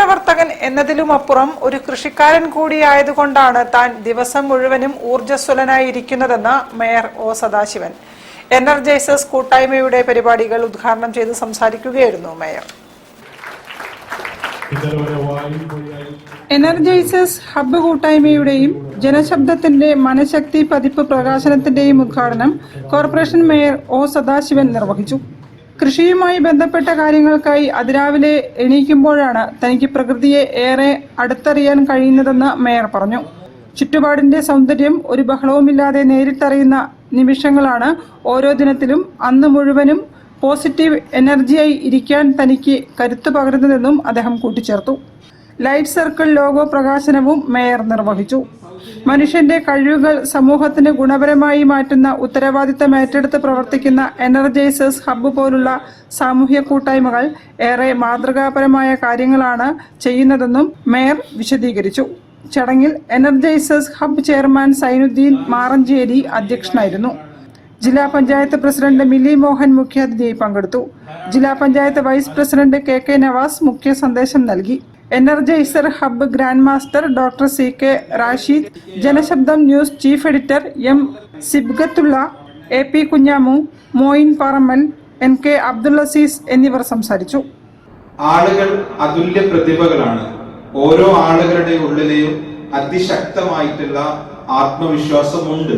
പൊതുപ്രവർത്തകൻ എന്നതിലുമപ്പുറം ഒരു കൃഷിക്കാരൻ കൂടിയായതുകൊണ്ടാണ് താൻ ദിവസം മുഴുവനും ഊർജ്ജസ്വലനായിരിക്കുന്നതെന്ന് മേയർ ഒ സദാശിവൻ. എനർജൈസേഴ്സ് കൂട്ടായ്മയുടെ പരിപാടികൾ ഉദ്ഘാടനം ചെയ്ത് സംസാരിക്കുകയായിരുന്നു മേയർ. എനർജൈസേഴ്സ് ഹബ്ബ് കൂട്ടായ്മയുടെയും ജനശബ്ദത്തിന്റെ മനഃശക്തി പതിപ്പ് പ്രകാശനത്തിന്റെയും ഉദ്ഘാടനം കോർപ്പറേഷൻ മേയർ ഒ സദാശിവൻ നിർവഹിച്ചു. കൃഷിയുമായി ബന്ധപ്പെട്ട കാര്യങ്ങൾക്കായി അതിരാവിലെ എണീക്കുമ്പോഴാണ് തനിക്ക് പ്രകൃതിയെ ഏറെ അടുത്തറിയാൻ കഴിയുന്നതെന്ന് മേയർ പറഞ്ഞു. ചുറ്റുപാടിന്റെ സൗന്ദര്യം ഒരു ബഹളവുമില്ലാതെ നേരിട്ടറിയുന്ന നിമിഷങ്ങളാണ് ഓരോ ദിനത്തിലും അന്ന് മുഴുവനും പോസിറ്റീവ് എനർജിയായി ഇരിക്കാൻ തനിക്ക് കരുത്തു പകരുന്നതെന്നും അദ്ദേഹം കൂട്ടിച്ചേർത്തു. ലൈറ്റ് സർക്കിൾ ലോഗോ പ്രകാശനവും മേയർ നിർവഹിച്ചു. മനുഷ്യന്റെ കഴിവുകൾ സമൂഹത്തിന് ഗുണപരമായി മാറ്റുന്ന ഉത്തരവാദിത്തം ഏറ്റെടുത്ത് പ്രവർത്തിക്കുന്ന എനർജൈസേഴ്സ് ഹബ്ബ് പോലുള്ള സാമൂഹ്യ കൂട്ടായ്മകൾ ഏറെ മാതൃകാപരമായ കാര്യങ്ങളാണ് ചെയ്യുന്നതെന്നും മേയർ വിശദീകരിച്ചു. ചടങ്ങിൽ energizers hub chairman Zainuddin Maranchery അധ്യക്ഷനായിരുന്നു. ജില്ലാ പഞ്ചായത്ത് പ്രസിഡന്റ് മിലി മോഹൻ മുഖ്യാതിഥിയായി പങ്കെടുത്തു. ജില്ലാ panchayat vice president K Navas മുഖ്യ സന്ദേശം നൽകി. Energizer hub grand master doctor CK Rashid, Janashabdam news chief editor M Sibghatullah, AP Kunhamu, Moin Parammal, NK Abdul Aziz എന്നിവർ സംസാരിച്ചു. ആളുകൾ അതുല്യ പ്രതിഭകളാണ്. ഓരോ ആളുകളുടെ ഉള്ളിലെയും അതിശക്തമായിട്ടുള്ള ആത്മവിശ്വാസമുണ്ട്.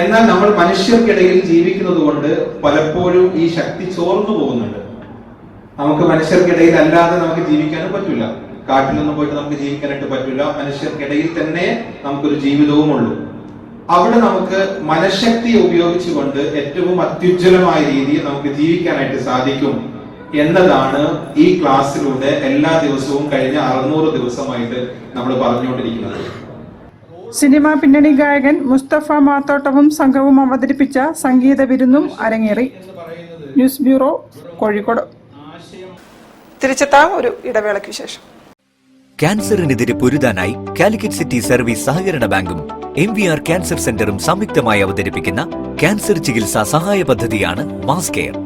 എന്നാൽ നമ്മൾ മനുഷ്യർക്കിടയിൽ ജീവിക്കുന്നത് കൊണ്ട് പലപ്പോഴും ഈ ശക്തി ചോർന്നു പോകുന്നുണ്ട്. നമുക്ക് മനുഷ്യർക്കിടയിൽ അല്ലാതെ നമുക്ക് ജീവിക്കാനും പറ്റില്ല. കാട്ടിലൊന്നും പോയിട്ട് നമുക്ക് ജീവിക്കാനായിട്ട് പറ്റില്ല. മനുഷ്യർക്കിടയിൽ തന്നെ നമുക്കൊരു ജീവിതവും ഉള്ളൂ. അവിടെ നമുക്ക് മനഃശക്തി ഉപയോഗിച്ചുകൊണ്ട് ഏറ്റവും അത്യുജ്വലമായ രീതിയിൽ നമുക്ക് ജീവിക്കാനായിട്ട് സാധിക്കും എന്നതാണ് ഈ ക്ലാസ്സിലൂടെ എല്ലാ ദിവസവും കഴിഞ്ഞ 600 ദിവസമായിട്ട് നമ്മൾ പറഞ്ഞുകൊണ്ടിരിക്കുന്നത്. സിനിമാ പിന്നണി ഗായകൻ മുസ്തഫ മാത്തോട്ടവും സംഘവും അവതരിപ്പിച്ച സംഗീത വിരുന്നും അരങ്ങേറി. News bureau, Kozhikode. തിരിച്ചെത്താം ഒരു ഇടവേളയ്ക്ക് ശേഷം. ക്യാൻസറിനെതിരെ പൊരുതാനായി കാലിക്കറ്റ് സിറ്റി സർവീസ് സഹകരണ ബാങ്കും MVR ക്യാൻസർ സെന്ററും സംയുക്തമായി അവതരിപ്പിക്കുന്ന ക്യാൻസർ ചികിത്സാ സഹായ പദ്ധതിയാണ് മാസ് കെയർ.